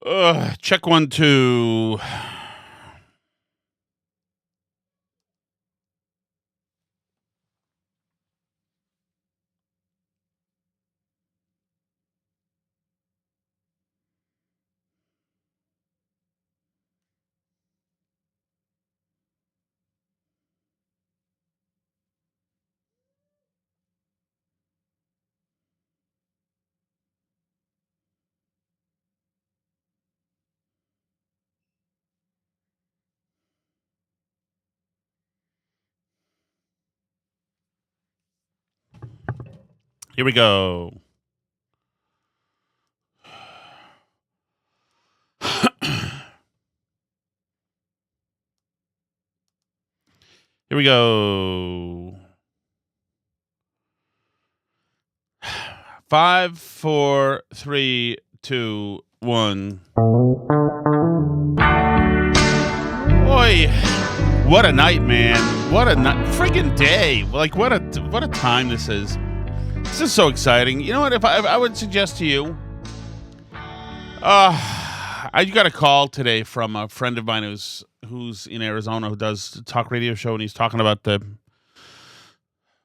Check 1, 2. Here we go. Here we go. 5, 4, 3, 2, 1. Boy, what a night, man! What a friggin' day! Like what a time this is. This is so exciting. You know what? If I would suggest to you, I got a call today from a friend of mine who's in Arizona who does a talk radio show, and he's talking about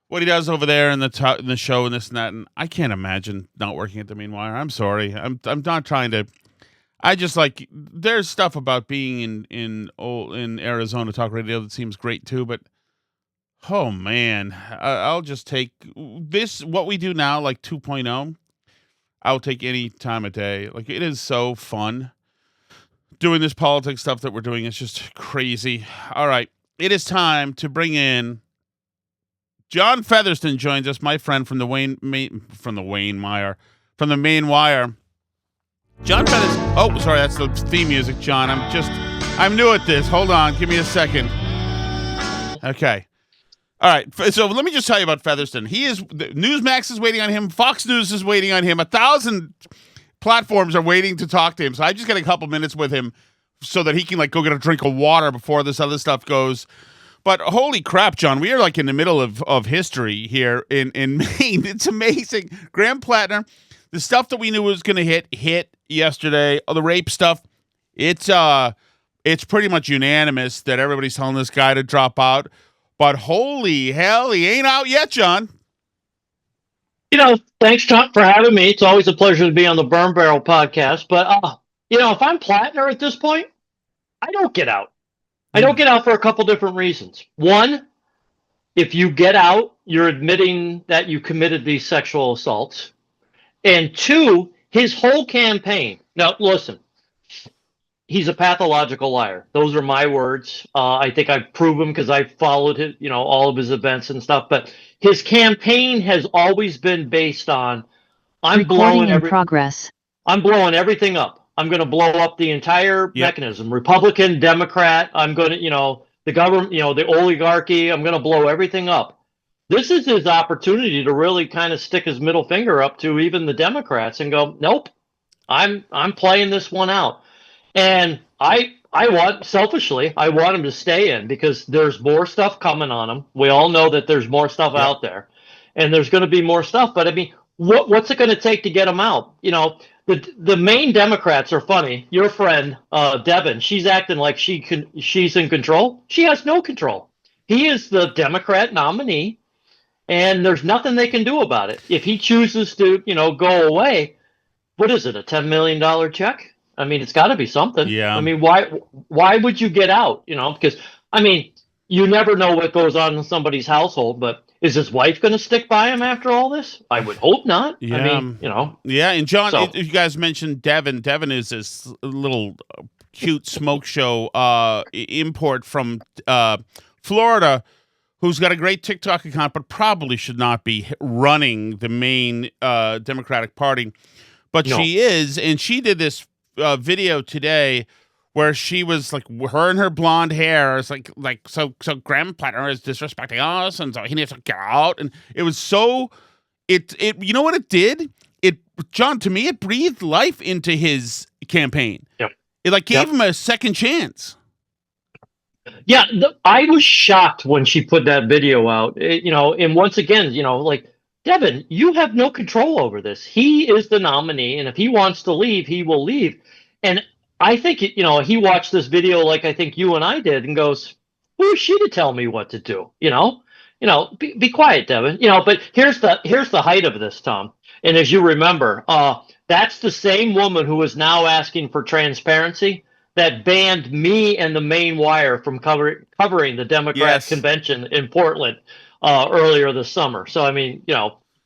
what he does over there in the show and this and that. And I can't imagine not working at the Main Wire. I'm sorry. I'm not trying to. I just like there's stuff about being in Arizona talk radio that seems great too, but oh man, I'll just take this what we do now like 2.0. I'll take any time of day. Like it is so fun doing this politics stuff that we're doing. It's just crazy. All right, it is time to bring in Jon Fetherston. Joins us, my friend from the Main Wire. Jon Fetherston. Oh, sorry, that's the theme music, John. I'm new at this. Hold on, give me a second. Okay. All right, so let me just tell you about Fetherston. Newsmax is waiting on him. Fox News is waiting on him. 1,000 platforms are waiting to talk to him. So I just got a couple minutes with him so that he can like go get a drink of water before this other stuff goes. But holy crap, John, we are like in the middle of history here in Maine. It's amazing. Graham Platner, the stuff that we knew was going to hit yesterday. The rape stuff, it's pretty much unanimous that everybody's telling this guy to drop out. But holy hell, he ain't out yet, John. Thanks, Tom, for having me. It's always a pleasure to be on the Burn Barrel podcast. But, if I'm Platner at this point, I don't get out. I don't get out for a couple different reasons. One, if you get out, you're admitting that you committed these sexual assaults. And two, his whole campaign. Now, listen, he's a pathological liar. Those are my words. I think I've proven because I've followed his, all of his events and stuff. But his campaign has always been based on I'm blowing everything up. I'm going to blow up the entire mechanism, Republican, Democrat. I'm going to, the government, the oligarchy. I'm going to blow everything up. This is his opportunity to really kind of stick his middle finger up to even the Democrats and go, nope, I'm playing this one out. And I want him to stay in because there's more stuff coming on him. We all know that there's more stuff out there, and there's going to be more stuff. But I mean, what's it going to take to get him out? The main Democrats are funny. Your friend Devin, she's acting like she's in control. She has no control. He is the Democrat nominee, and there's nothing they can do about it. If he chooses to, go away, what is it? A $10 million check? I mean, it's got to be something. Yeah. I mean, why would you get out? Because I mean, you never know what goes on in somebody's household. But is his wife going to stick by him after all this? I would hope not. Yeah. I mean, Yeah, and John, you guys mentioned Devin. Devin is this little cute smoke show import from Florida, who's got a great TikTok account, but probably should not be running the main Democratic Party. But she is, and she did this video today where she was like, her and her blonde hair is like so Graham Platner is disrespecting us, and so he needs to get out. And it was so it you know what it did? John, to me, it breathed life into his campaign. Yep. It gave him a second chance. Yeah, I was shocked when she put that video out. And once again, Devin, you have no control over this. He is the nominee, and if he wants to leave, he will leave. And I think, he watched this video like I think you and I did and goes, who is she to tell me what to do? Be quiet, Devin. But here's the height of this, Tom. And as you remember, that's the same woman who is now asking for transparency that banned me and the Main Wire from covering the Democrat convention in Portland earlier this summer. So, I mean,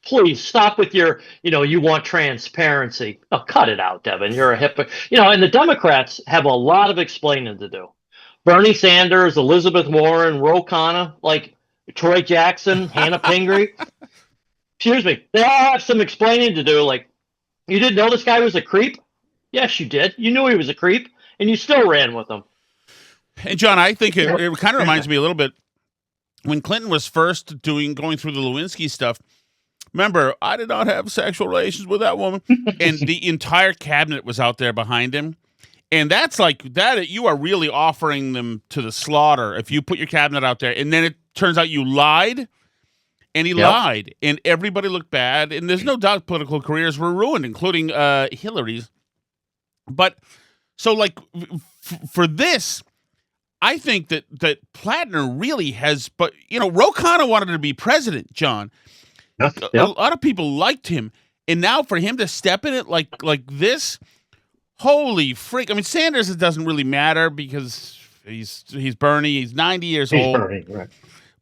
please stop with your, you want transparency. Oh, cut it out, Devin. You're a hypocrite. And the Democrats have a lot of explaining to do. Bernie Sanders, Elizabeth Warren, Ro Khanna, like Troy Jackson, Hannah Pingree. Excuse me. They all have some explaining to do. Like, you didn't know this guy was a creep? Yes, you did. You knew he was a creep, and you still ran with him. And John, I think it kind of reminds me a little bit when Clinton was first going through the Lewinsky stuff. Remember, I did not have sexual relations with that woman, and the entire cabinet was out there behind him. And that's like that. You are really offering them to the slaughter if you put your cabinet out there, and then it turns out you lied, and he lied, and everybody looked bad. And there's no doubt political careers were ruined, including Hillary's. But so, like, for this, I think that Platner really has. But Ro Khanna wanted to be president, John. Yep. A lot of people liked him, and now for him to step in it like this. Holy freak! I mean, Sanders, it doesn't really matter because he's Bernie. He's 90 years old. Bernie, right.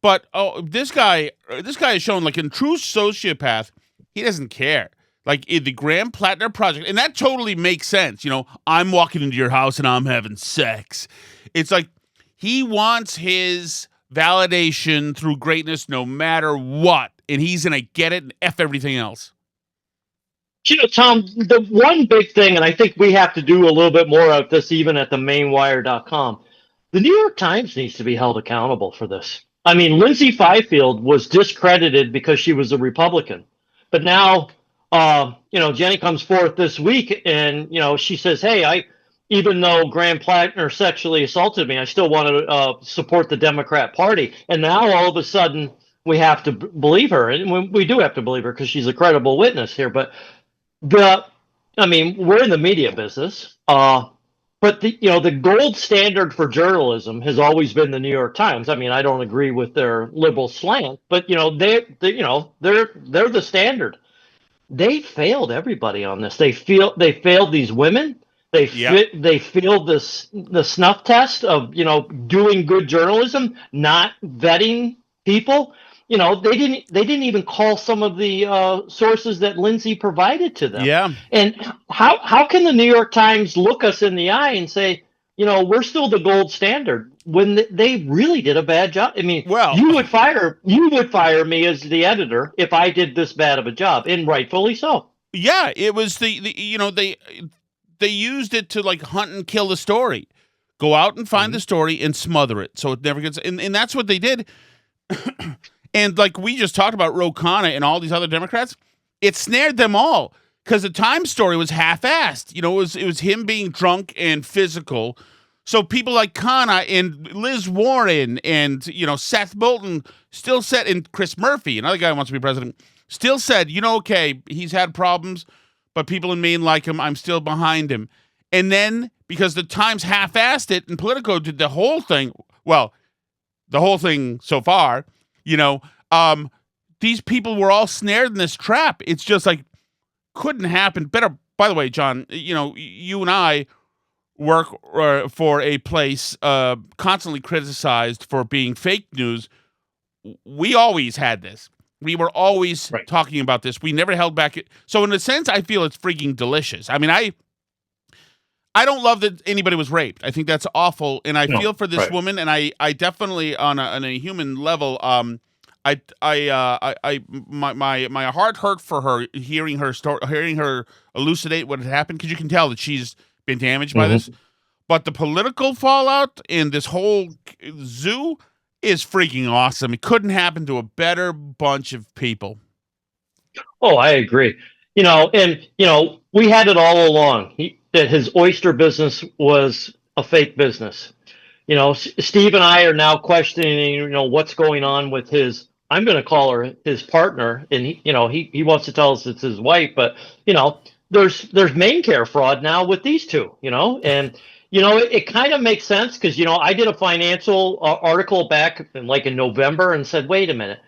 But this guy is shown like a true sociopath. He doesn't care. Like the Graham Platner project, and that totally makes sense. I'm walking into your house and I'm having sex. It's like he wants his validation through greatness, no matter what, and he's gonna get it and F everything else. Tom, the one big thing, and I think we have to do a little bit more of this even at the mainwire.com, the New York Times needs to be held accountable for this. I mean, Lindsay Fifield was discredited because she was a Republican. But now, Jenny comes forth this week and, she says, hey, even though Graham Platner sexually assaulted me, I still want to support the Democrat Party. And now all of a sudden we have to believe her. And we do have to believe her because she's a credible witness here. But we're in the media business, but the gold standard for journalism has always been the New York Times. I mean, I don't agree with their liberal slant, but they're the standard. They failed everybody on this. They failed these women. They failed the snuff test of doing good journalism, not vetting people. They didn't even call some of the sources that Lindsay provided to them. Yeah. And how can the New York Times look us in the eye and say, we're still the gold standard when they really did a bad job? I mean, you would fire me as the editor if I did this bad of a job, and rightfully so. Yeah, it was they used it to like hunt and kill the story. Go out and find the story and smother it so it never gets and that's what they did. And like we just talked about Ro Khanna and all these other Democrats, it snared them all because the Times story was half-assed. It was him being drunk and physical. So people like Khanna and Liz Warren and Seth Moulton still said, and Chris Murphy, another guy who wants to be president, still said, okay, he's had problems, but people in Maine like him. I'm still behind him. And then because the Times half-assed it and Politico did the whole thing, the whole thing so far. These people were all snared in this trap. It's just like couldn't happen. Better, by the way, John, you and I work for a place constantly criticized for being fake news. We always had this. We were always talking about this. We never held back. So in a sense, I feel it's freaking delicious. I mean, I don't love that anybody was raped. I think that's awful, and I feel for this woman. And I definitely, on a human level, my heart hurt for her hearing her story, hearing her elucidate what had happened, because you can tell that she's been damaged by this. But the political fallout in this whole zoo is freaking awesome. It couldn't happen to a better bunch of people. Oh, I agree. We had it all along. That his oyster business was a fake business. Steve and I are now questioning, what's going on with his, I'm going to call her his partner. And he wants to tell us it's his wife, but, there's main care fraud now with these two, and it kind of makes sense because I did a financial article back in November and said, wait a minute,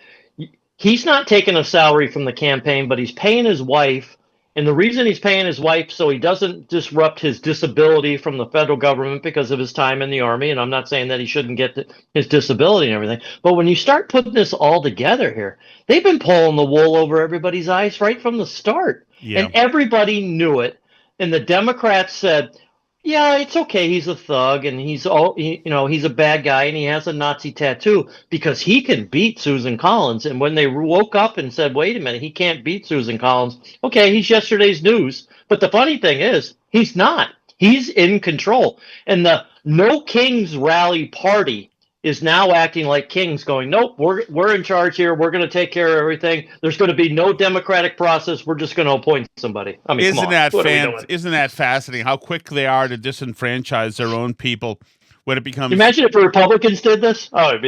he's not taking a salary from the campaign, but he's paying his wife. And the reason he's paying his wife so he doesn't disrupt his disability from the federal government because of his time in the Army. And I'm not saying that he shouldn't get his disability and everything. But when you start putting this all together here, they've been pulling the wool over everybody's eyes right from the start. Yeah. And everybody knew it. And the Democrats said, yeah, it's okay. He's a thug and he's a bad guy and he has a Nazi tattoo because he can beat Susan Collins. And when they woke up and said, wait a minute, he can't beat Susan Collins. Okay, he's yesterday's news. But the funny thing is, he's not. He's in control. And the No Kings Rally Party is now acting like kings, going, nope, we're in charge here. We're going to take care of everything. There's going to be no democratic process. We're just going to appoint somebody. I mean, isn't that fascinating? How quick they are to disenfranchise their own people when it becomes. Imagine if the Republicans did this. Oh, it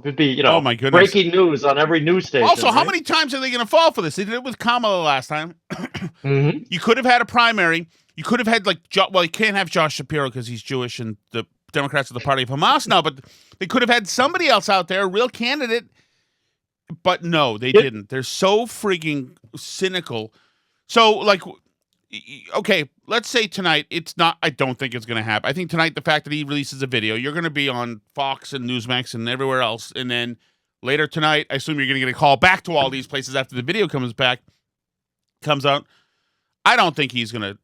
would be oh my goodness, breaking news on every news station. Also, how many times are they going to fall for this? They did it with Kamala last time. Mm-hmm. You could have had a primary. You could have had you can't have Josh Shapiro because he's Jewish and the Democrats are the party of Hamas now, but they could have had somebody else out there, a real candidate. But no, they didn't. They're so freaking cynical. So, okay, let's say tonight it's not. I don't think it's going to happen. I think tonight the fact that he releases a video, you're going to be on Fox and Newsmax and everywhere else, and then later tonight, I assume you're going to get a call back to all these places after the video comes out. I don't think he's going to.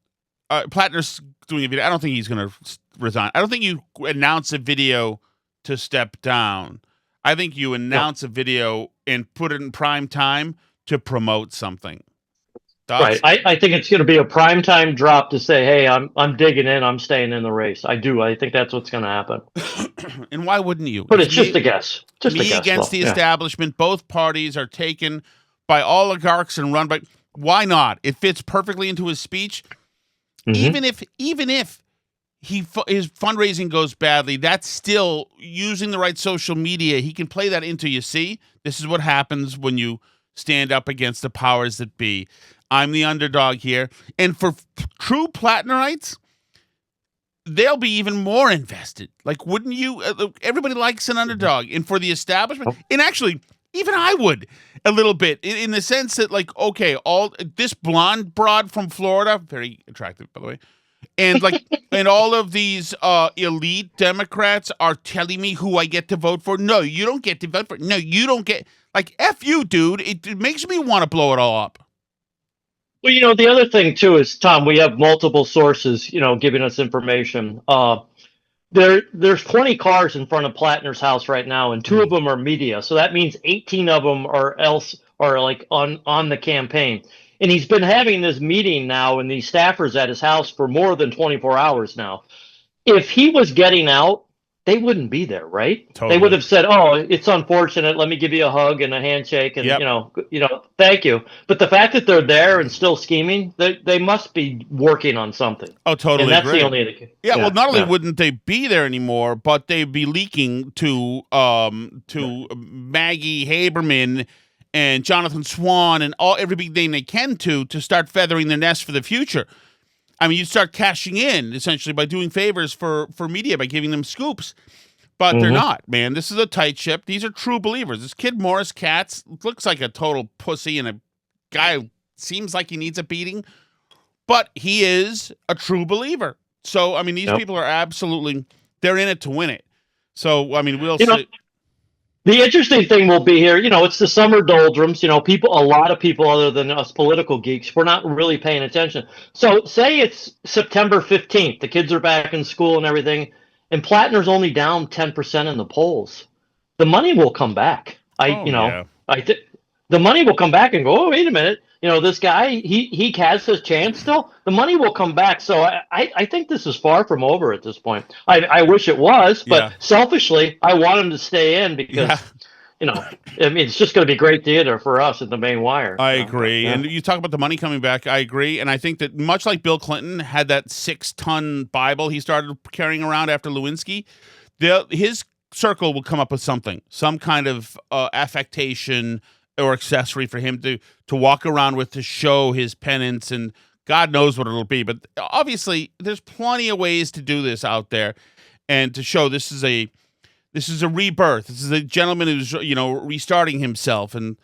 Platner's doing a video. I don't think he's going to resign. I don't think you announce a video to step down. I think you announce a video and put it in prime time to promote something. Right. I think it's going to be a primetime drop to say, hey, I'm digging in. I'm staying in the race. I do. I think that's what's going to happen. And why wouldn't you? But it's just a guess. Just me a guess. Against the establishment. Both parties are taken by oligarchs and run by. Why not? It fits perfectly into his speech. Mm-hmm. Even if his fundraising goes badly, that's still using the right social media. He can play that into, you see, this is what happens when you stand up against the powers that be. I'm the underdog here. And for true Platnerites, they'll be even more invested. Like, wouldn't you? Everybody likes an underdog. And for the establishment, and actually, even I would a little bit in the sense that, okay, all this blonde broad from Florida, very attractive, by the way. And and all of these elite Democrats are telling me who I get to vote for. No, you don't get to vote for. No, you don't get. F you, dude. It makes me want to blow it all up. Well, the other thing too is, Tom, we have multiple sources, giving us information. There's 20 cars in front of Platner's house right now, and 2 of them are media. So that means 18 of them are on the campaign. And he's been having this meeting now and these staffers at his house for more than 24 hours now. If he was getting out, they wouldn't be there, right? Totally. They would have said, oh, it's unfortunate. Let me give you a hug and a handshake and, thank you. But the fact that they're there and still scheming, they must be working on something. Oh, totally. And that's agree. the only indication. Yeah, well, not only wouldn't they be there anymore, but they'd be leaking to Maggie Haberman and Jonathan Swan and every big name they can to start feathering their nest for the future. I mean, you start cashing in, essentially, by doing favors for media, by giving them scoops. But they're not, man. This is a tight ship. These are true believers. This kid, Morris Katz, looks like a total pussy and a guy who seems like he needs a beating. But he is a true believer. So, I mean, these people are absolutely, they're in it to win it. So, I mean, we'll see. The interesting thing will be here, it's the summer doldrums. A lot of people other than us political geeks, we're not really paying attention. So say it's September 15th, the kids are back in school and everything, and Platner's only down 10% in the polls. The money will come back. The money will come back and go, oh, wait a minute. This guy, he has his chance still. The money will come back. So I think this is far from over at this point. I wish it was, but selfishly, I want him to stay in because, it's just going to be great theater for us at the main wire. I agree. And you talk about the money coming back. I agree. And I think that much like Bill Clinton had that 6-ton Bible he started carrying around after Lewinsky, his circle will come up with something, some kind of affectation or accessory for him to walk around with to show his penance and God knows what it'll be. But obviously, there's plenty of ways to do this out there, and to show this is a rebirth. This is a gentleman who's restarting himself, and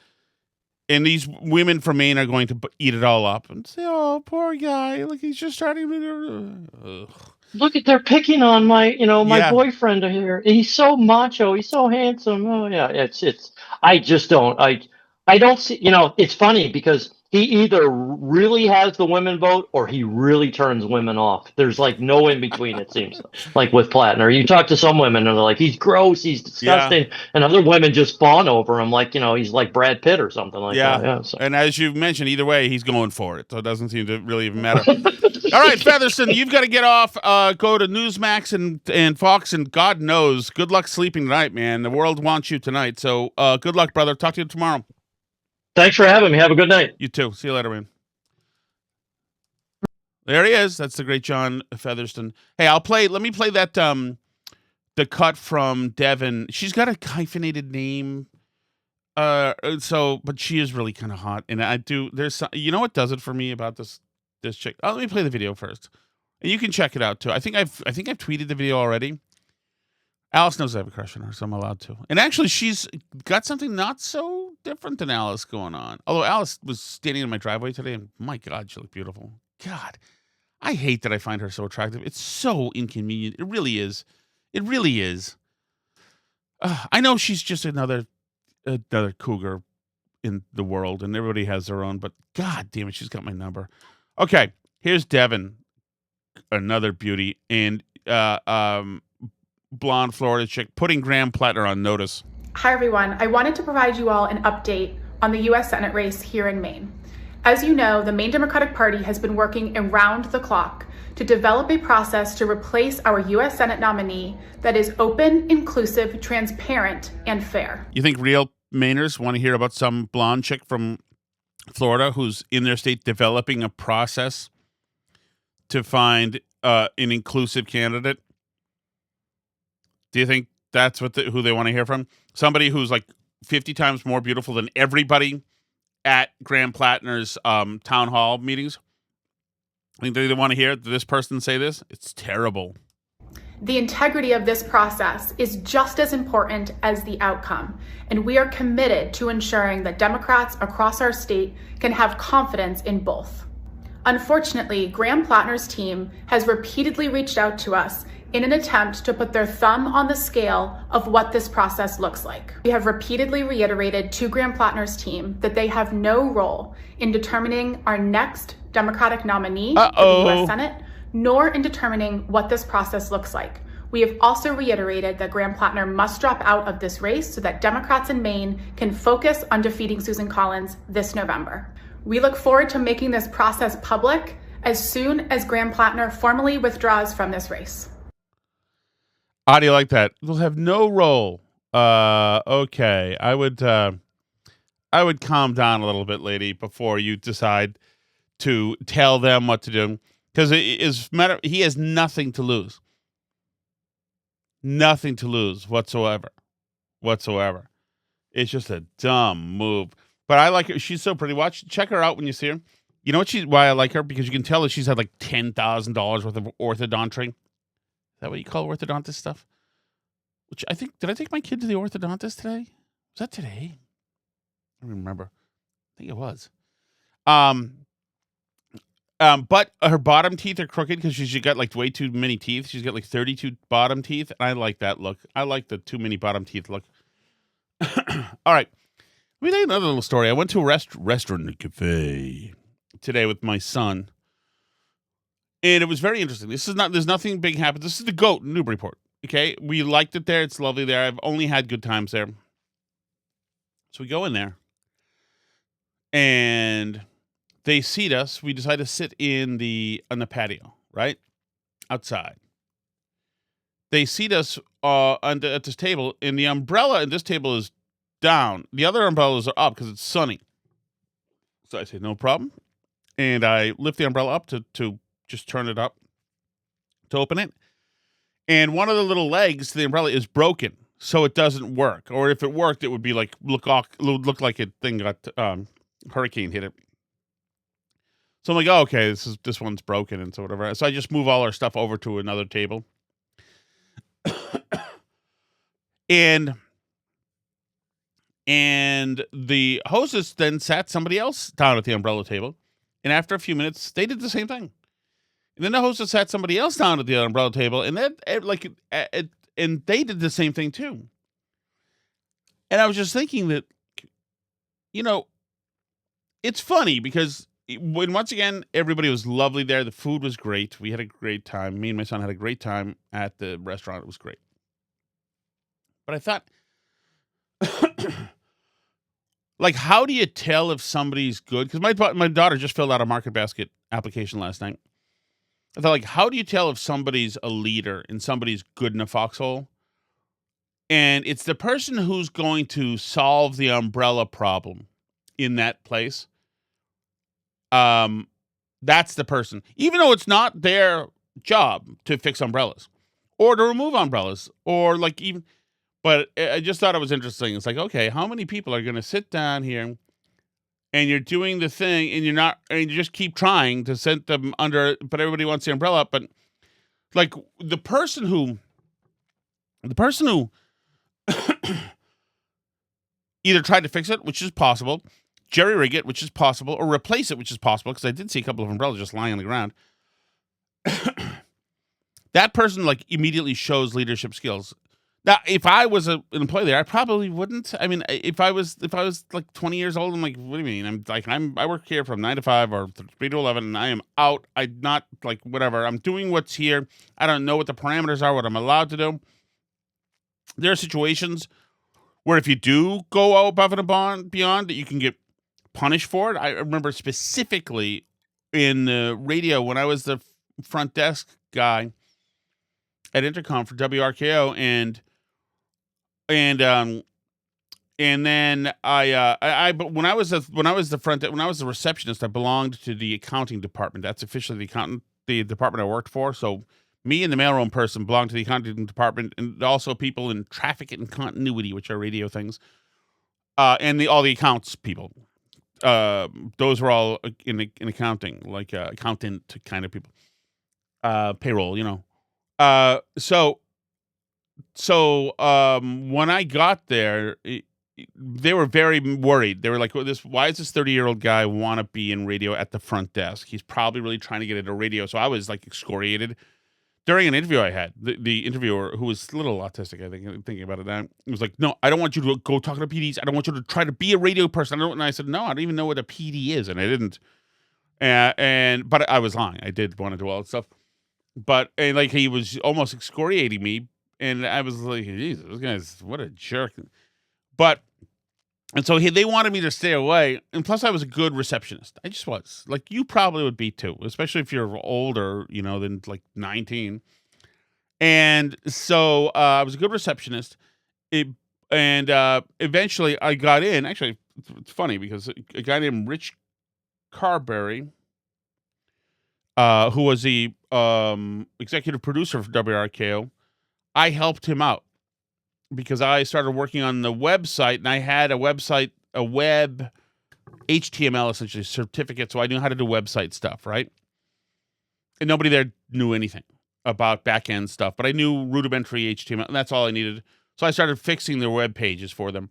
these women from Maine are going to eat it all up and say, "Oh, poor guy! Look, he's just starting." Ugh. Look at they're picking on my Yeah. boyfriend here. He's so macho. He's so handsome. Oh yeah, it's. I just don't. I don't see. It's funny because he either really has the women vote or he really turns women off. There's like no in between. It seems like with Platner. You talk to some women and they're like, he's gross, he's disgusting, and other women just fawn over him like he's like Brad Pitt or something like that. Yeah. So. And as you mentioned, either way, he's going for it, so it doesn't seem to really even matter. All right, Fetherston, you've got to get off. Go to Newsmax and Fox, and God knows, good luck sleeping tonight, man. The world wants you tonight. So good luck, brother. Talk to you tomorrow. Thanks for having me. Have a good night. You too. See you later, man. There he is. That's the great Jon Fetherston. Hey, let me play that the cut from Devin. She's got a hyphenated name. But she is really kind of hot. And there's what does it for me about this chick. Let me play the video first. And you can check it out too. I think I've tweeted the video already. Alice knows I have a crush on her, so I'm allowed to. And actually, she's got something not so different than Alice going on. Although Alice was standing in my driveway today, and my God, she looked beautiful. God, I hate that I find her so attractive. It's so inconvenient. It really is. It really is. I know she's just another cougar in the world, and everybody has their own, but God damn it, she's got my number. Okay, here's Devin, another beauty, and blonde Florida chick, putting Graham Platner on notice. Hi, everyone. I wanted to provide you all an update on the U.S. Senate race here in Maine. As you know, the Maine Democratic Party has been working around the clock to develop a process to replace our U.S. Senate nominee that is open, inclusive, transparent, and fair. You think real Mainers want to hear about some blonde chick from Florida who's in their state developing a process to find an inclusive candidate? Do you think that's who they want to hear from? Somebody who's like 50 times more beautiful than everybody at Graham Platner's town hall meetings? I think they want to hear this person say this. It's terrible. The integrity of this process is just as important as the outcome, and we are committed to ensuring that Democrats across our state can have confidence in both. Unfortunately, Graham Platner's team has repeatedly reached out to us in an attempt to put their thumb on the scale of what this process looks like. We have repeatedly reiterated to Graham Platner's team that they have no role in determining our next Democratic nominee for the U.S. Senate, nor in determining what this process looks like. We have also reiterated that Graham Platner must drop out of this race so that Democrats in Maine can focus on defeating Susan Collins this November. We look forward to making this process public as soon as Graham Platner formally withdraws from this race. How do you like that? We'll have no role. Okay. I would calm down a little bit, lady, before you decide to tell them what to do. Because he has nothing to lose. Nothing to lose whatsoever. It's just a dumb move. But I like her. She's so pretty. Check her out when you see her. You know why I like her? Because you can tell that she's had like $10,000 worth of orthodontic. Is that what you call orthodontist stuff? Which I think, did I take my kid to the orthodontist today? Was that today? I don't remember. I think it was. But her bottom teeth are crooked because she's got like way too many teeth. She's got like 32 bottom teeth. And I like that look. I like the too many bottom teeth look. All right. Let me tell you another little story. I went to a restaurant and cafe today with my son. And it was very interesting. There's nothing big happened. This is the GOAT in Newburyport. Okay. We liked it there. It's lovely there. I've only had good times there. So we go in there and they seat us. We decide to sit on the patio, right? Outside. They seat us at this table, and the umbrella in this table is down. The other umbrellas are up because it's sunny. So I say, no problem. And I lift the umbrella up to just turn it up to open it. And one of the little legs to the umbrella is broken, so it doesn't work. Or if it worked, it would be like look like a thing got hurricane hit it. So I'm like, oh, okay, this one's broken and so whatever. So I just move all our stuff over to another table. And the hostess then sat somebody else down at the umbrella table. And after a few minutes, they did the same thing. And then the hostess sat somebody else down at the umbrella table, and and they did the same thing too. And I was just thinking that, it's funny because when once again everybody was lovely there, the food was great. We had a great time. Me and my son had a great time at the restaurant. It was great. But I thought, like, how do you tell if somebody's good? Because my daughter just filled out a Market Basket application last night. I thought, like, how do you tell if somebody's a leader and somebody's good in a foxhole? And it's the person who's going to solve the umbrella problem in that place. That's the person. Even though it's not their job to fix umbrellas or to remove umbrellas or like even... But I just thought it was interesting. It's like, okay, how many people are going to sit down here and you're doing the thing and you just keep trying to set them under, but everybody wants the umbrella up. But like the person who either tried to fix it, which is possible, jerry-rig it, which is possible, or replace it, which is possible, because I did see a couple of umbrellas just lying on the ground. That person like immediately shows leadership skills. Now, if I was an employee there, I probably wouldn't. I mean, if I was like 20 years old, I'm like, what do you mean? I work here from 9 to 5 or 3 to 11, and I am out. I'm not like whatever. I'm doing what's here. I don't know what the parameters are, what I'm allowed to do. There are situations where if you do go out above and beyond, that you can get punished for it. I remember specifically in the radio when I was the front desk guy at Intercom for WRKO, and then but when I was the receptionist, I belonged to the accounting department. That's officially the department I worked for. So me and the mailroom person belonged to the accounting department, and also people in traffic and continuity, which are radio things, and all the accounts people. Those were all in accounting, like accountant kind of people, payroll, So when I got there, they were very worried. They were like, why is this 30-year-old guy want to be in radio at the front desk? He's probably really trying to get into radio. So I was like excoriated. During an interview I had, the interviewer, who was a little autistic, I think, thinking about it now, was like, no, I don't want you to go talk to PDs. I don't want you to try to be a radio person. And I said, no, I don't even know what a PD is. And I didn't. But I was lying. I did want to do all that stuff. But like he was almost excoriating me. And I was like, Jesus, this guy's, what a jerk. And so they wanted me to stay away. And plus I was a good receptionist. I just was. Like you probably would be too, especially if you're older, than like 19. And so I was a good receptionist. Eventually I got in. Actually, it's funny because a guy named Rich Carberry, who was the executive producer for WRKO, I helped him out because I started working on the website, and I had a web HTML, essentially, certificate, so I knew how to do website stuff, right? And nobody there knew anything about back-end stuff, but I knew rudimentary HTML, and that's all I needed. So I started fixing their web pages for them.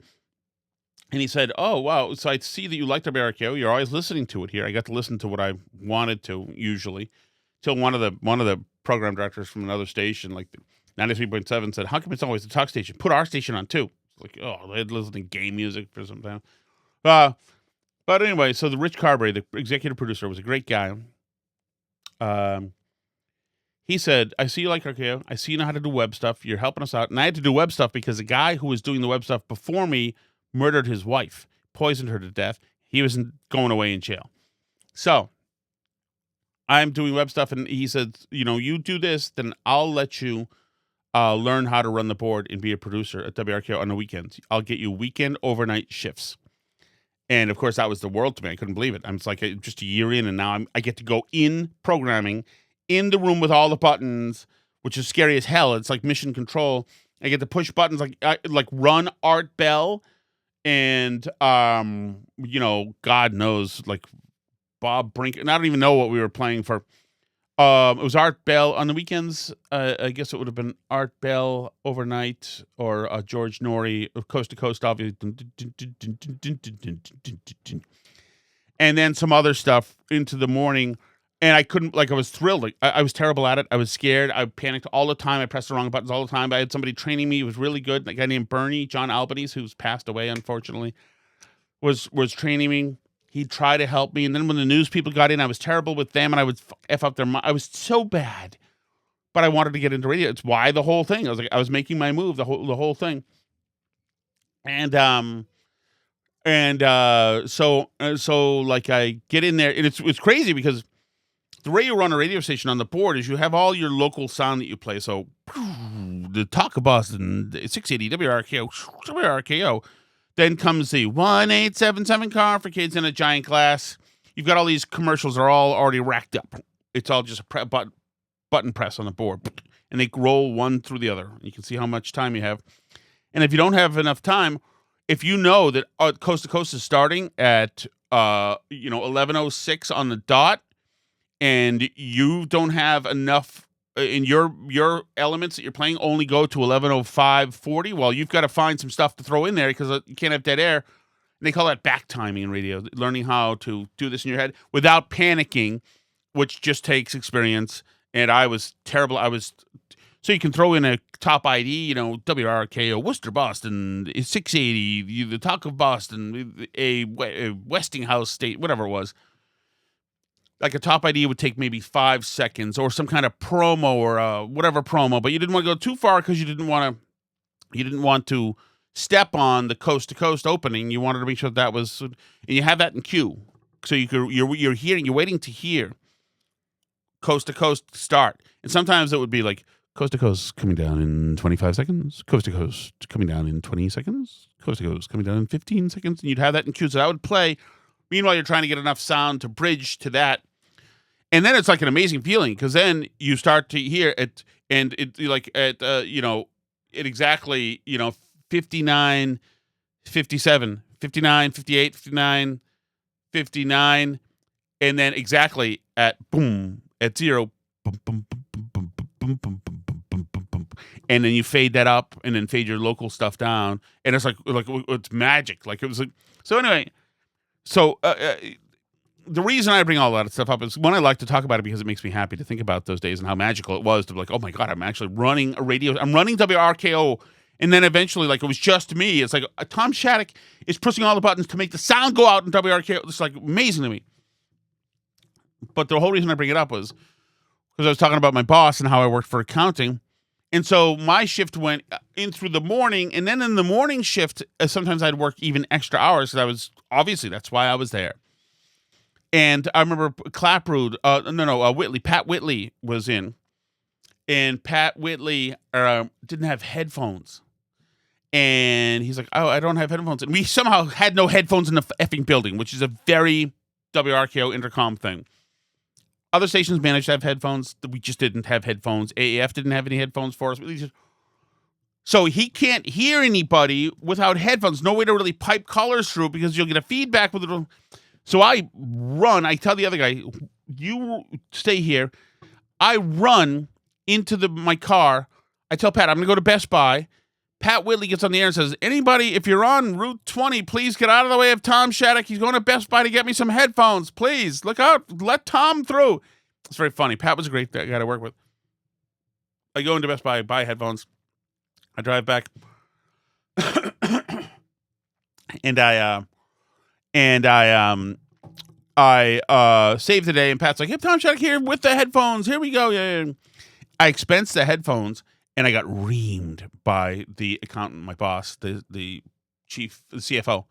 And he said, oh, wow, so I see that you like WRKO. You're always listening to it here. I got to listen to what I wanted to, usually, till one of the program directors from another station, like 93.7, said, how come it's always the talk station? Put our station on too. It's like, oh, they'd listen to game music for some time. But anyway, so the Rich Carberry, the executive producer, was a great guy. He said, I see you like RKO. I see you know how to do web stuff. You're helping us out. And I had to do web stuff because the guy who was doing the web stuff before me murdered his wife, poisoned her to death. He was going away in jail. So I'm doing web stuff, and he said, you do this, then I'll let you learn how to run the board and be a producer at WRKO on the weekends. I'll get you weekend overnight shifts. And of course, that was the world to me. I couldn't believe it. I'm just just a year in, and now I get to go in programming in the room with all the buttons, which is scary as hell. It's like mission control. I get to push buttons like run Art Bell, and God knows, like Bob Brink, and I don't even know what we were playing for. It was Art Bell on the weekends. I guess it would have been Art Bell overnight or George Norrie, Coast to Coast, obviously. And then some other stuff into the morning. And I couldn't, I was thrilled. I was terrible at it. I was scared. I panicked all the time. I pressed the wrong buttons all the time. I had somebody training me. It was really good. A guy named Bernie, John Albanese, who's passed away, unfortunately, was training me. He'd try to help me. And then when the news people got in, I was terrible with them, and I would F up their mind. I was so bad. But I wanted to get into radio. It's why the whole thing. I was making my move, the whole thing. And so I get in there, and it's crazy because the way you run a radio station on the board is you have all your local sound that you play. So the Talk of Boston, 680 WRKO. Then comes the 1877 car for kids in a giant glass. You've got all these commercials that are all already racked up. It's all just a button press on the board. And they roll one through the other. You can see how much time you have. And if you don't have enough time, if you know that Coast to Coast is starting at 11:06 on the dot, and you don't have enough in your elements that you're playing only go to 11:05:40, well, you've got to find some stuff to throw in there because you can't have dead air. And they call that back timing in radio, learning how to do this in your head without panicking, which just takes experience. And I was terrible. So you can throw in a top ID, WRKO, Worcester, Boston, 680, the Talk of Boston, a Westinghouse State, whatever it was. Like a top ID would take maybe 5 seconds, or some kind of promo or whatever promo, but you didn't want to go too far because you didn't want to step on the Coast to Coast opening. You wanted to make sure that was, and you have that in queue, so you're waiting to hear Coast to Coast start, and sometimes it would be like Coast to Coast coming down in 25 seconds, Coast to Coast coming down in 20 seconds, Coast to Coast coming down in 15 seconds, and you'd have that in queue, so that would play. Meanwhile, you're trying to get enough sound to bridge to that. And then it's like an amazing feeling because then you start to hear it, and it at exactly 59, 57, 59, 58, 59, 59, and then exactly at 0, boom, boom, boom, boom, boom, boom, boom, boom, boom, boom, boom, and then you fade that up, and then fade your local stuff down, and it's like it's magic. Like it was like so. Anyway, so. The reason I bring all that stuff up is, one, I like to talk about it because it makes me happy to think about those days and how magical it was to be like, oh my God, I'm actually running a radio. I'm running WRKO. And then eventually, it was just me. It's like Tom Shattuck is pushing all the buttons to make the sound go out in WRKO. It's amazing to me. But the whole reason I bring it up was because I was talking about my boss and how I worked for accounting. And so my shift went in through the morning. And then in the morning shift, sometimes I'd work even extra hours because that's why I was there. And I remember Whitley, Pat Whitley was in. And Pat Whitley didn't have headphones. And he's like, oh, I don't have headphones. And we somehow had no headphones in the effing building, which is a very WRKO intercom thing. Other stations managed to have headphones. We just didn't have headphones. AAF didn't have any headphones for us. So he can't hear anybody without headphones. No way to really pipe colors through because you'll get a feedback with it. So I tell the other guy, you stay here. I run into my car. I tell Pat, I'm going to go to Best Buy. Pat Whitley gets on the air and says, anybody, if you're on Route 20, please get out of the way of Tom Shattuck. He's going to Best Buy to get me some headphones. Please, look out. Let Tom through. It's very funny. Pat was a great guy to work with. I go into Best Buy, buy headphones. I drive back. I save the day, and Pat's like, hey, Tom Shattuck here with the headphones. Here we go. Yeah. I expensed the headphones, and I got reamed by the accountant, my boss, the chief, the CFO.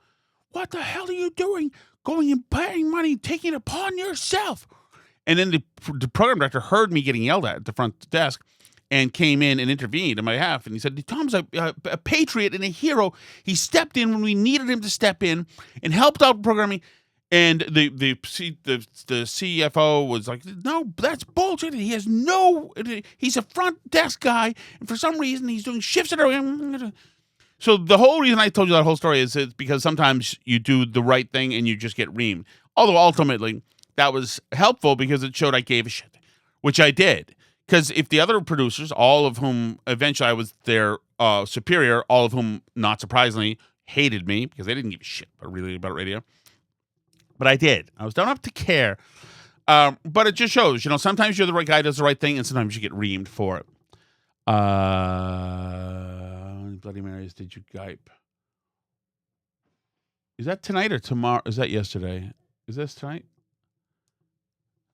What the hell are you doing? Going and paying money, taking it upon yourself. And then the program director heard me getting yelled at the front desk and came in and intervened on my behalf. And he said, Tom's a patriot and a hero. He stepped in when we needed him to step in and helped out programming. And the CFO was like, no, that's bullshit. He's a front desk guy. And for some reason, he's doing shifts. So the whole reason I told you that whole story is because sometimes you do the right thing and you just get reamed. Although ultimately, that was helpful because it showed I gave a shit, which I did. Because if the other producers, all of whom eventually I was their superior, all of whom, not surprisingly, hated me because they didn't give a shit about radio. But I did. I was dumb enough to care. But it just shows, sometimes you're the right guy, does the right thing, and sometimes you get reamed for it. How many Bloody Marys did you gripe? Is that tonight or tomorrow? Is that yesterday? Is this tonight?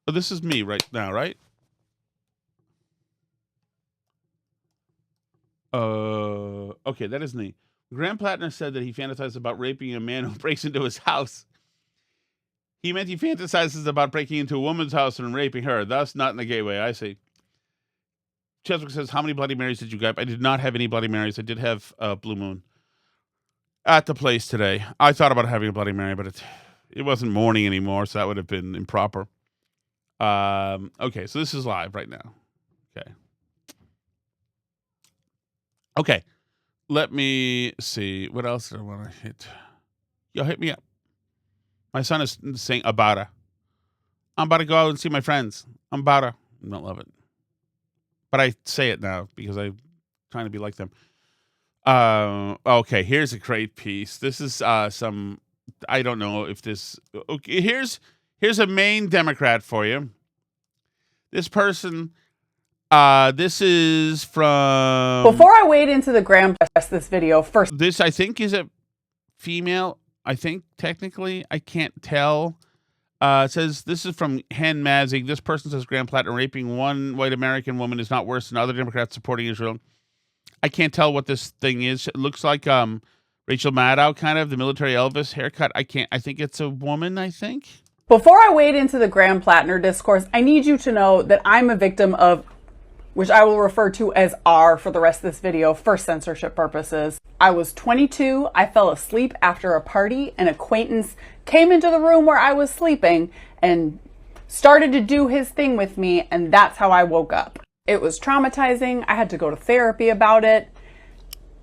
Oh, this is me right now, right? Okay, that is me. Graham Platner said that he fantasizes about raping a man who breaks into his house. He meant he fantasizes about breaking into a woman's house and raping her, thus not in the gay way. I see. Cheswick says, how many Bloody Marys did you gripe? I did not have any Bloody Marys. I did have Blue Moon at the place today. I thought about having a Bloody Mary, but it wasn't morning anymore, so that would have been improper. Okay, so this is live right now. Okay. Let me see. What else do I want to hit? Yo, hit me up. My son is saying Abada. I'm about to go out and see my friends. Abada. I don't love it. But I say it now because I'm trying to be like them. Okay, here's a great piece. This is some, I don't know if this, okay, here's a Maine Democrat for you. This person, this is from... Before I wade into the Graham this video, first... This, I think, is a female. I think, technically. I can't tell. It says, this is from Hen Mazig. This person says Graham Platner raping one white American woman is not worse than other Democrats supporting Israel. I can't tell what this thing is. It looks like Rachel Maddow, kind of, the military Elvis haircut. I think it's a woman, I think. Before I wade into the Graham Platner discourse, I need you to know that I'm a victim of, which I will refer to as R for the rest of this video for censorship purposes. I was 22, I fell asleep after a party, an acquaintance came into the room where I was sleeping and started to do his thing with me, and that's how I woke up. It was traumatizing, I had to go to therapy about it,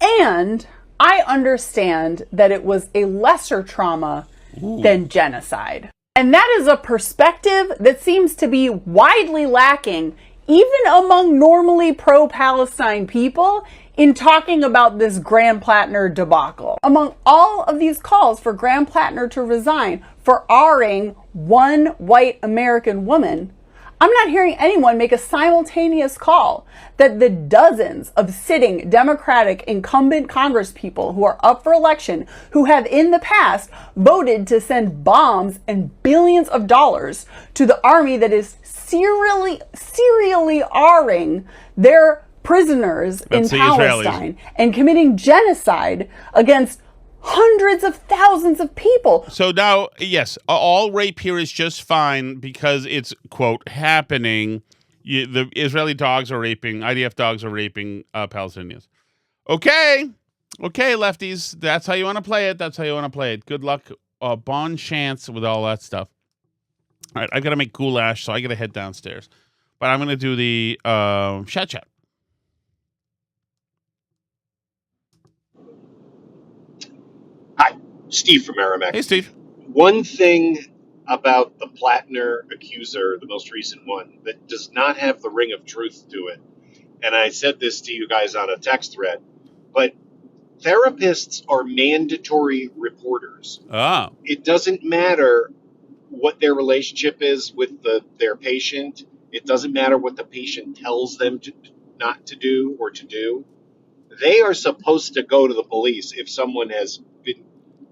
and I understand that it was a lesser trauma than genocide. And that is a perspective that seems to be widely lacking even among normally pro-Palestine people in talking about this Graham Platner debacle. Among all of these calls for Graham Platner to resign for R-ing one white American woman, I'm not hearing anyone make a simultaneous call that the dozens of sitting Democratic incumbent congresspeople who are up for election, who have in the past voted to send bombs and billions of dollars to the army that is serially R-ing their prisoners in Palestine and committing genocide against hundreds of thousands of people. So now, yes, all rape here is just fine because it's, quote, happening. The Israeli dogs are raping, IDF dogs are raping Palestinians. Okay, lefties, that's how you want to play it. That's how you want to play it. Good luck, bon chance with all that stuff. All right, I've got to make goulash, so I got to head downstairs. But I'm going to do the chat. Hi, Steve from Merrimack. Hey, Steve. One thing about the Platner accuser, the most recent one, that does not have the ring of truth to it, and I said this to you guys on a text thread, but therapists are mandatory reporters. Oh. It doesn't matter what their relationship is with their patient. It doesn't matter what the patient tells them not to do or to do. They are supposed to go to the police if someone has been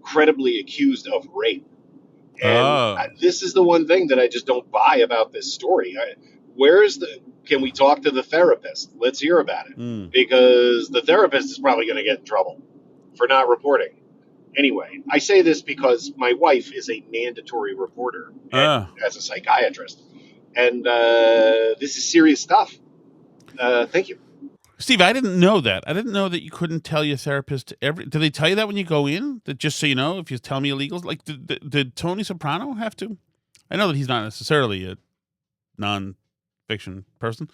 credibly accused of rape. And this is the one thing that I just don't buy about this story. Can we talk to the therapist? Let's hear about it. Because the therapist is probably going to get in trouble for not reporting. Anyway, I say this because my wife is a mandatory reporter as a psychiatrist. And this is serious stuff. Thank you. Steve, I didn't know that. I didn't know that you couldn't tell your therapist do they tell you that when you go in? That just so you know, if you tell me illegals? Like, did Tony Soprano have to? I know that he's not necessarily a non-fiction person.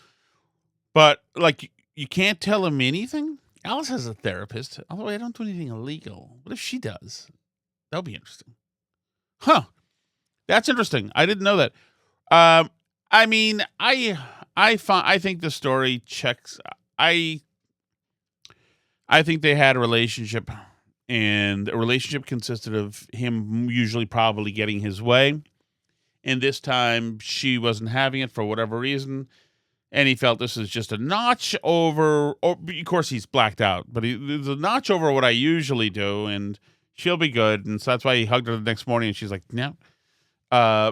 But, like, you can't tell him anything? Alice has a therapist. Although I don't do anything illegal. What if she does? That would be interesting. Huh. That's interesting. I didn't know that. I mean, I think the story checks. I think they had a relationship, and a relationship consisted of him usually probably getting his way, and this time she wasn't having it for whatever reason, and he felt this is just a notch over. Or, of course, he's blacked out, but it's a notch over what I usually do, and she'll be good, and so that's why he hugged her the next morning, and she's like, no.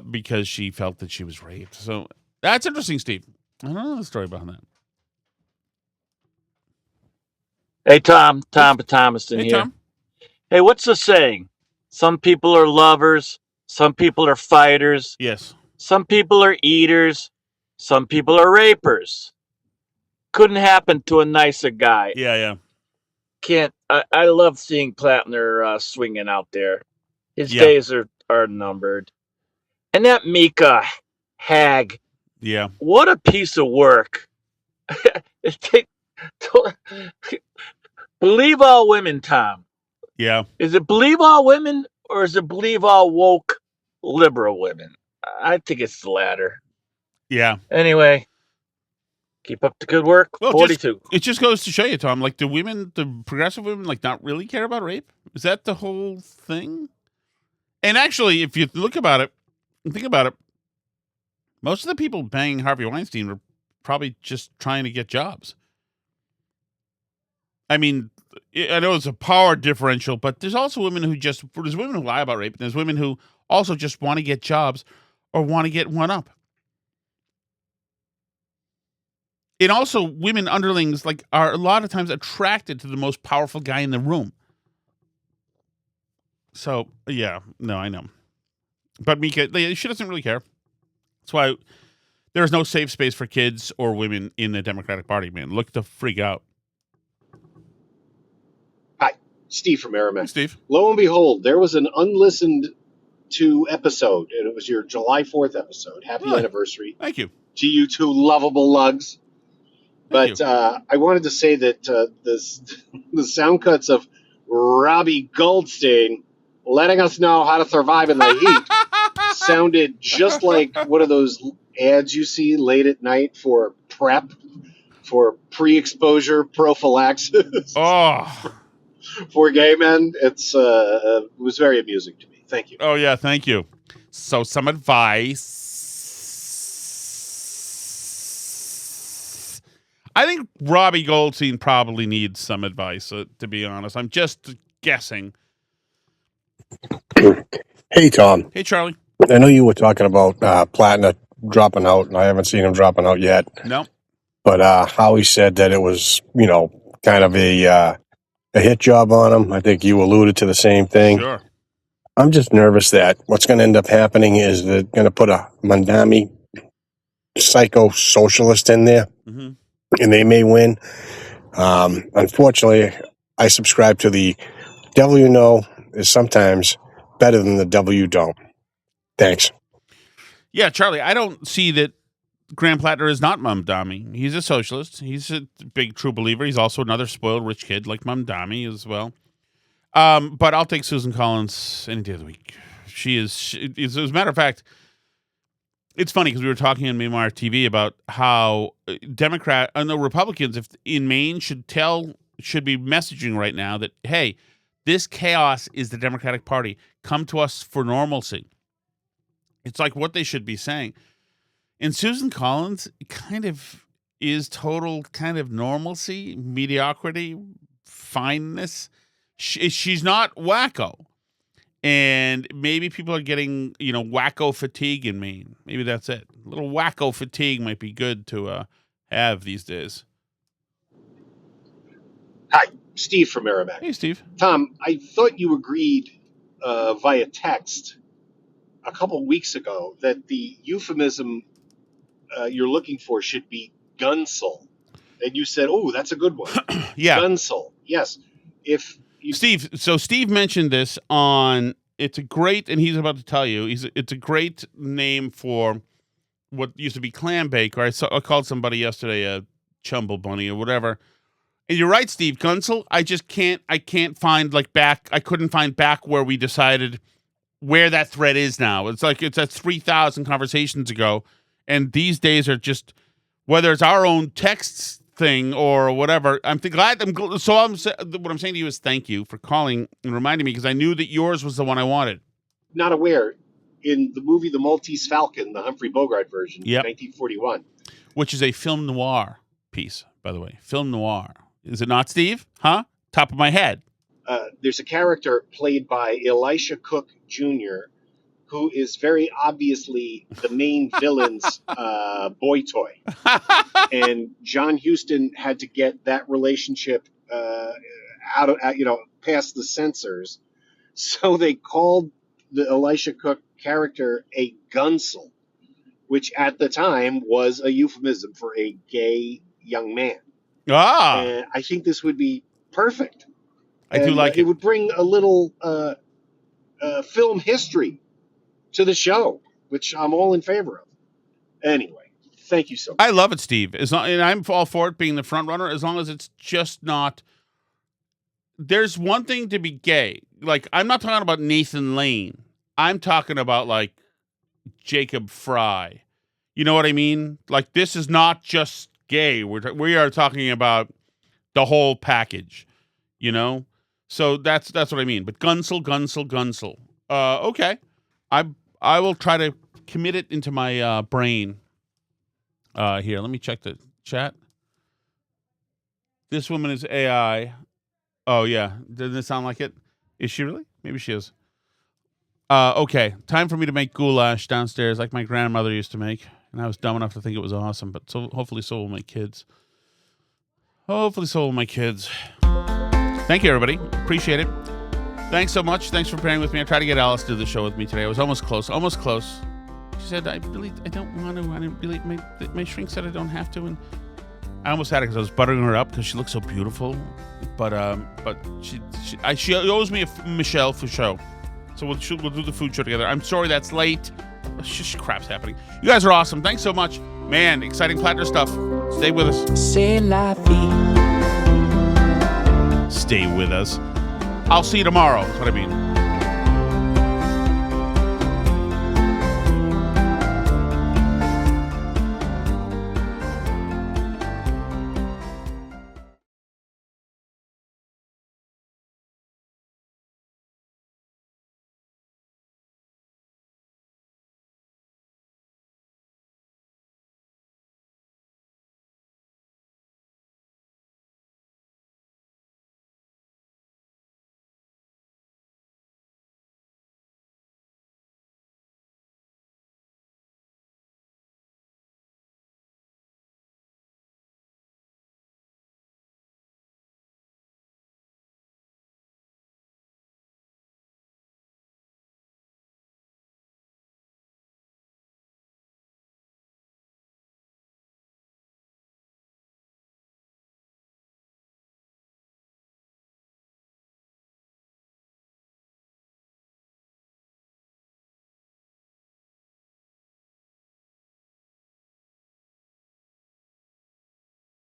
Because she felt that she was raped. So that's interesting, Steve. I don't know the story behind that. Hey, Tom Thomaston Hey, here. Tom. Hey, what's the saying? Some people are lovers. Some people are fighters. Yes. Some people are eaters. Some people are rapers. Couldn't happen to a nicer guy. Yeah. I love seeing Platner swinging out there. His Yeah. days are numbered. And that Mika hag, Yeah. what a piece of work. Believe all women, Tom. Yeah. Is it believe all women or is it believe all woke liberal women? I think it's the latter. Yeah. Anyway, keep up the good work. Well, 42. It just goes to show you, Tom, like, the progressive women, like, not really care about rape? Is that the whole thing? And actually, if you think about it, most of the people banging Harvey Weinstein were probably just trying to get jobs. I mean, I know it's a power differential, but there's also women there's women who lie about rape, and there's women who also just want to get jobs or want to get one up. And also, women underlings are a lot of times attracted to the most powerful guy in the room. So, yeah, no, I know. But Mika, she doesn't really care. That's why there's no safe space for kids or women in the Democratic Party, man. Look the freak out. Hi, Steve from Merrimack. Hey, Steve. Lo and behold, there was an unlistened to episode, and it was your July 4th episode. Happy anniversary Thank you. to you two lovable lugs. Thank But I wanted to say that the sound cuts of Robbie Goldstein letting us know how to survive in the heat sounded just like one of those ads you see late at night for PrEP, for pre-exposure prophylaxis for gay men. It was very amusing to me. Thank you. Oh, yeah, thank you. So, some advice. I think Robbie Goldstein probably needs some advice, to be honest. I'm just guessing. Hey, Tom. Hey, Charlie. I know you were talking about Platner dropping out, and I haven't seen him dropping out yet. No. But Howie said that it was, kind of a hit job on him. I think you alluded to the same thing. Sure. I'm just nervous that what's going to end up happening is they're going to put a Mandami psycho-socialist in there, and they may win. Unfortunately, I subscribe to the devil you know is sometimes better than the devil you don't. Thanks. Yeah, Charlie, I don't see that Graham Platner is not Mamdani. He's a socialist. He's a big true believer. He's also another spoiled rich kid like Mamdani as well. But I'll take Susan Collins any day of the week. She is, as a matter of fact, it's funny because we were talking on Memoir TV about how Republicans, if in Maine, should be messaging right now that, hey, this chaos is the Democratic Party. Come to us for normalcy. It's like what they should be saying. And Susan Collins kind of is total kind of normalcy, mediocrity, fineness. She's not wacko. And maybe people are getting, wacko fatigue in Maine. Maybe that's it. A little wacko fatigue might be good to have these days. Hi, Steve from Merrimack. Hey, Steve. Tom, I thought you agreed via text a couple weeks ago that the euphemism you're looking for should be gunsel. And you said, oh, that's a good one. Yeah. Gunsel. Yes. Steve mentioned this on, it's a great, and he's about to tell you, it's a great name for what used to be clam bake, or I called somebody yesterday a chumble bunny or whatever. And you're right, Steve, gunsel, I can't find I couldn't find back where we decided where that thread is now. It's like it's at 3,000 conversations ago, and these days are just whether it's our own texts thing or whatever. What I'm saying to you is thank you for calling and reminding me because I knew that yours was the one I wanted. Not aware. In the movie The Maltese Falcon, the Humphrey Bogart version, Yep. 1941. Which is a film noir piece, by the way. Film noir. Is it not, Steve? Huh? Top of my head. There's a character played by Elisha Cook Jr., who is very obviously the main villain's boy toy. And John Huston had to get that relationship past the censors. So they called the Elisha Cook character a gunsel, which at the time was a euphemism for a gay young man. And I think this would be perfect. I do like it. It would bring a little film history to the show, which I'm all in favor of. Anyway, thank you so much. I love it, Steve. And I'm all for it being the front runner as long as it's just not. There's one thing to be gay. Like, I'm not talking about Nathan Lane. I'm talking about, like, Jacob Fry. You know what I mean? Like, this is not just gay. We are talking about the whole package, you know? So that's what I mean. But gunsel. Okay. I will try to commit it into my brain. Here, let me check the chat. This woman is AI. Oh, yeah. Doesn't it sound like it? Is she really? Maybe she is. Okay. Time for me to make goulash downstairs like my grandmother used to make. And I was dumb enough to think it was awesome. But hopefully so will my kids. Thank you, everybody. Appreciate it. Thanks so much. Thanks for praying with me. I tried to get Alice to do the show with me today. I was almost close. She said, I don't want to. My shrink said I don't have to. And I almost had it because I was buttering her up because she looks so beautiful. But she owes me a Michelle for show. So we'll do the food show together. I'm sorry that's late. Just crap's happening. You guys are awesome. Thanks so much. Man, exciting Platner stuff. Stay with us. C'est La Vie. Stay with us. I'll see you tomorrow. That's what I mean.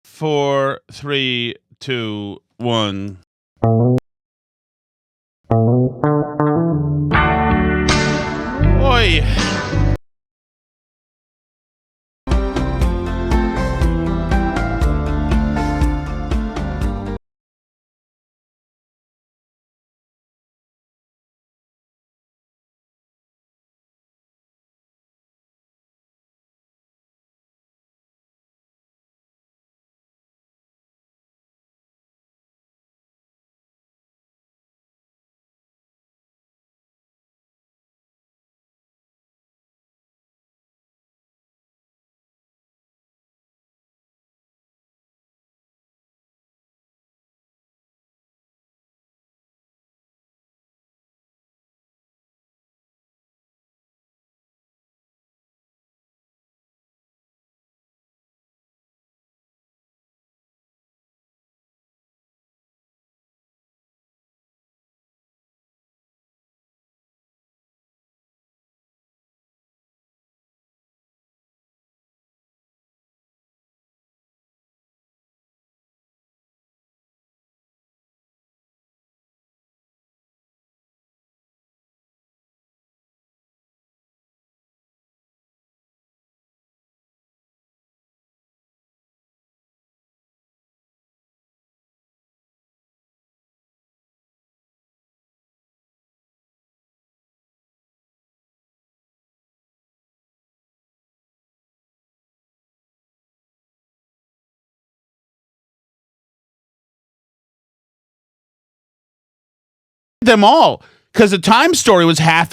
Four, three, two, one. Oi. them all because the Time story was half